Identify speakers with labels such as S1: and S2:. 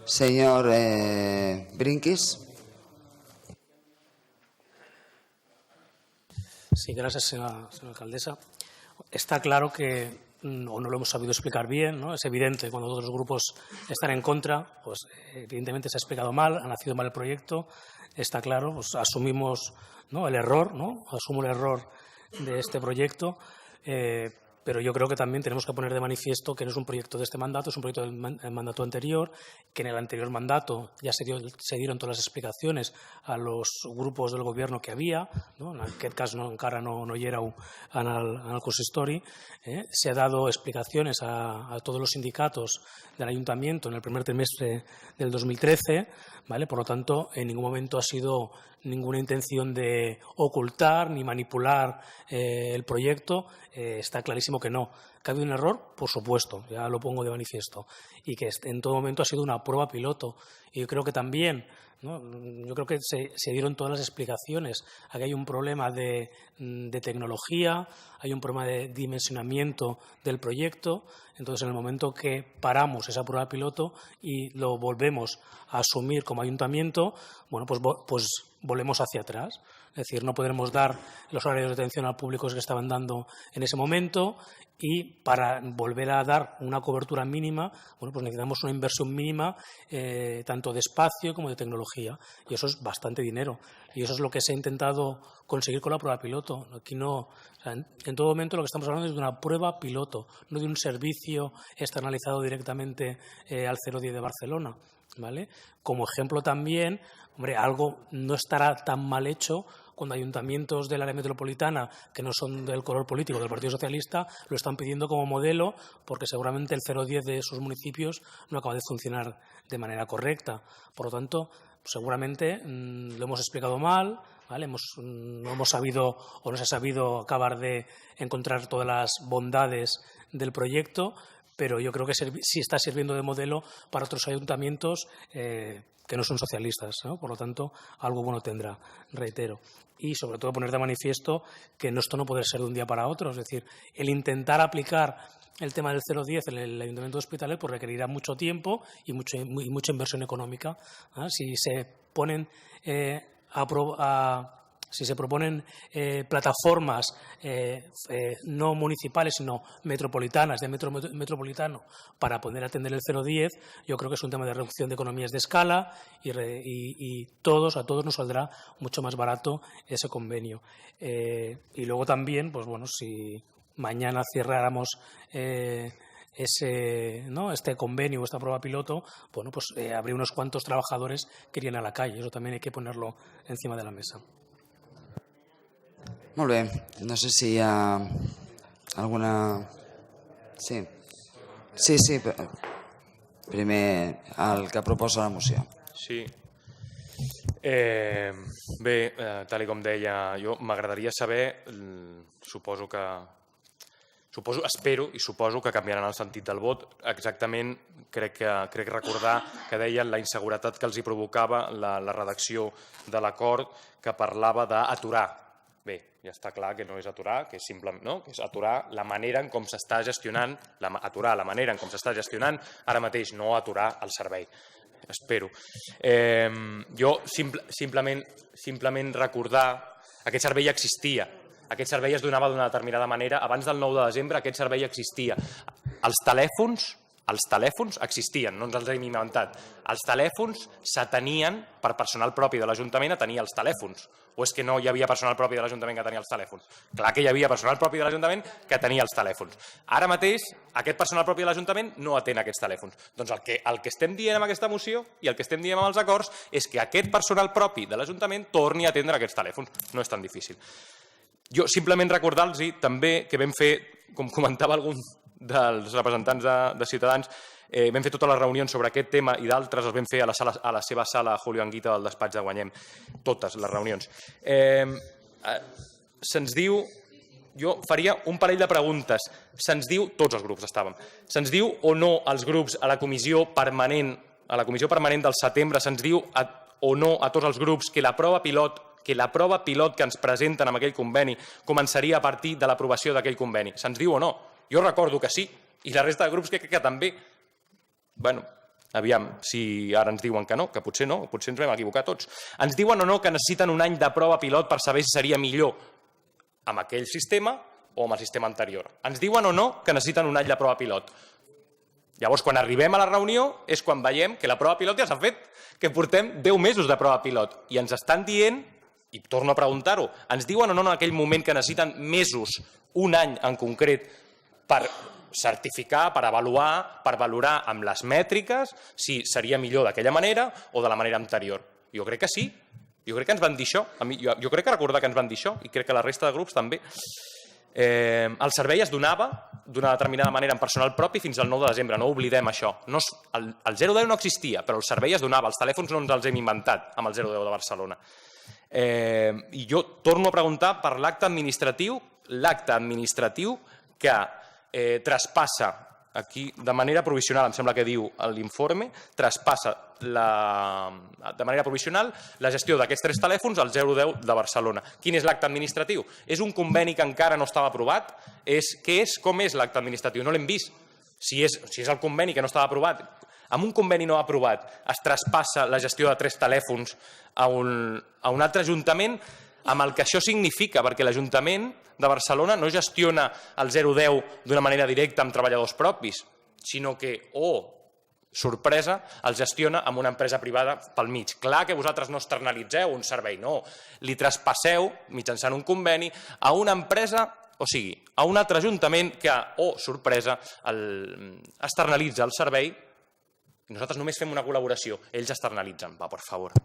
S1: Señor Brinquis.
S2: Sí, gracias, señora alcaldesa. Está claro que o no lo hemos sabido explicar bien, ¿no? Es evidente cuando todos los grupos están en contra, pues evidentemente se ha explicado mal, ha nacido mal el proyecto, está claro, pues asumimos, ¿no?, el error, ¿no? Asumo el error de este proyecto, pero yo creo que también tenemos que poner de manifiesto que no es un proyecto de este mandato, es un proyecto del mandato anterior, que en el anterior mandato ya se dieron todas las explicaciones a los grupos del Gobierno que había, ¿no? En aquest cas encara no hi éreu en el consistori, se ha dado explicaciones a todos los sindicatos del Ayuntamiento en el primer trimestre del 2013, ¿vale? Por lo tanto, en ningún momento ha sido ninguna intención de ocultar ni manipular el proyecto. Está clarísimo que no. ¿Que ha habido un error? Por supuesto, ya lo pongo de manifiesto. Y que en todo momento ha sido una prueba piloto. Y yo creo que también, ¿no?, yo creo que se dieron todas las explicaciones. Aquí hay un problema de tecnología, hay un problema de dimensionamiento del proyecto. Entonces, en el momento que paramos esa prueba piloto y lo volvemos a asumir como ayuntamiento, bueno, pues volvemos hacia atrás. Es decir, no podremos dar los horarios de atención al público que estaban dando en ese momento, y para volver a dar una cobertura mínima, bueno, pues necesitamos una inversión mínima tanto de espacio como de tecnología, y eso es bastante dinero, y eso es lo que se ha intentado conseguir con la prueba piloto. Aquí no, o sea, en todo momento lo que estamos hablando es de una prueba piloto, no de un servicio externalizado directamente al 010 de Barcelona, ¿vale? Como ejemplo también, hombre, algo no estará tan mal hecho cuando ayuntamientos del área metropolitana, que no son del color político del Partido Socialista, lo están pidiendo como modelo, porque seguramente el 010 de esos municipios no acaba de funcionar de manera correcta. Por lo tanto, seguramente lo hemos explicado mal, ¿vale? No hemos sabido o no se ha sabido acabar de encontrar todas las bondades del proyecto, pero yo creo que sí está sirviendo de modelo para otros ayuntamientos que no son socialistas, ¿no? Por lo tanto, algo bueno tendrá, reitero. Y sobre todo poner de manifiesto que esto no puede ser de un día para otro. Es decir, el intentar aplicar el tema del 010 en el Ayuntamiento de Hospitalet pues requerirá mucho tiempo y mucha inversión económica. Si se ponen si se proponen plataformas no municipales, sino metropolitanas, de metropolitano, para poder atender el 010, yo creo que es un tema de reducción de economías de escala y a todos nos saldrá mucho más barato ese convenio. Y luego también, pues bueno, si mañana cerráramos este convenio o esta prueba piloto, bueno, pues habría unos cuantos trabajadores que irían a la calle. Eso también hay que ponerlo encima de la mesa.
S1: Molt bé. No sé si hi ha alguna... Sí. Sí. Primer, el que proposa la moció.
S3: Sí. Bé, tal com deia, jo m'agradaria saber, espero i suposo que canviaran el sentit del vot. Exactament, crec recordar que deien la inseguretat que els hi provocava la redacció de l'acord, que parlava d'aturar. Bé, ja està clar que no és aturar, que és simplement, no? Que és aturar la manera en com s'està gestionant, ara mateix, no aturar el servei. Espero. Jo simplement recordar que aquest servei existia. Aquest servei es donava d'una determinada manera. Abans del 9 de desembre aquest servei existia. Els telèfons existien, no ens els hem inventat. Els telèfons s'atenien per personal propi de l'Ajuntament a tenir els telèfons. O és que no hi havia personal propi de l'Ajuntament que tenia els telèfons? Clar que hi havia personal propi de l'Ajuntament que tenia els telèfons. Ara mateix, aquest personal propi de l'Ajuntament no atén aquests telèfons. Doncs el que estem dient amb aquesta moció i el que estem dient amb els acords és que aquest personal propi de l'Ajuntament torni a atendre aquests telèfons. No és tan difícil. Jo simplement recordar-los també que vam fer, com comentava algun dels representants de Ciutadans, vam fer totes les reunions sobre aquest tema i d'altres els vam fer a la seva sala Julio Anguita del despatx de Guanyem. Totes les reunions. Se'ns diu, jo faria un parell de preguntes. Se'ns diu, tots els grups estàvem, se'ns diu o no als grups a la comissió permanent del setembre, se'ns diu o no a tots els grups que la prova pilot que ens presenten amb aquell conveni començaria a partir de l'aprovació d'aquell conveni. Se'ns diu o no? Jo recordo que sí, i la resta de grups crec que també. Bueno, aviam si ara ens diuen que no, que potser no, potser ens vam equivocar tots. Ens diuen o no que necessiten un any de prova pilot per saber si seria millor amb aquell sistema o amb el sistema anterior. Ens diuen o no que necessiten un any de prova pilot. Llavors, quan arribem a la reunió és quan veiem que la prova pilot ja s'ha fet, que portem 10 mesos de prova pilot i ens estan dient, i torno a preguntar-ho, ens diuen o no en aquell moment que necessiten mesos, un any en concret, per certificar, per avaluar, per valorar amb les mètriques si seria millor d'aquella manera o de la manera anterior. Jo crec que sí. Jo crec que ens van dir això. Jo crec que recordar que ens van dir això i crec que la resta de grups també. El servei es donava d'una determinada manera en personal propi fins al 9 de desembre, no oblidem això. El 010 no existia, però el servei es donava, els telèfons no ens els hem inventat amb el 010 de Barcelona. I jo torno a preguntar per l'acte administratiu que traspassa aquí de manera provisional, em sembla que diu l'informe, traspassa de manera provisional la gestió d'aquests 3 telèfons al 010 de Barcelona. Quin és l'acte administratiu? És un conveni que encara no estava aprovat? Com és l'acte administratiu? No l'hem vist. Si és el conveni que no estava aprovat, amb un conveni no aprovat es traspassa la gestió de 3 telèfons a un altre ajuntament, amb el que això significa, perquè l'Ajuntament de Barcelona no gestiona el 010 d'una manera directa amb treballadors propis, sinó que, sorpresa, el gestiona amb una empresa privada pel mig. Clar que vosaltres no externalitzeu un servei, no. Li traspasseu, mitjançant un conveni, a una empresa, o sigui, a un altre ajuntament que, sorpresa, externalitza el servei i nosaltres només fem una col·laboració. Ells externalitzen. Va, per favor.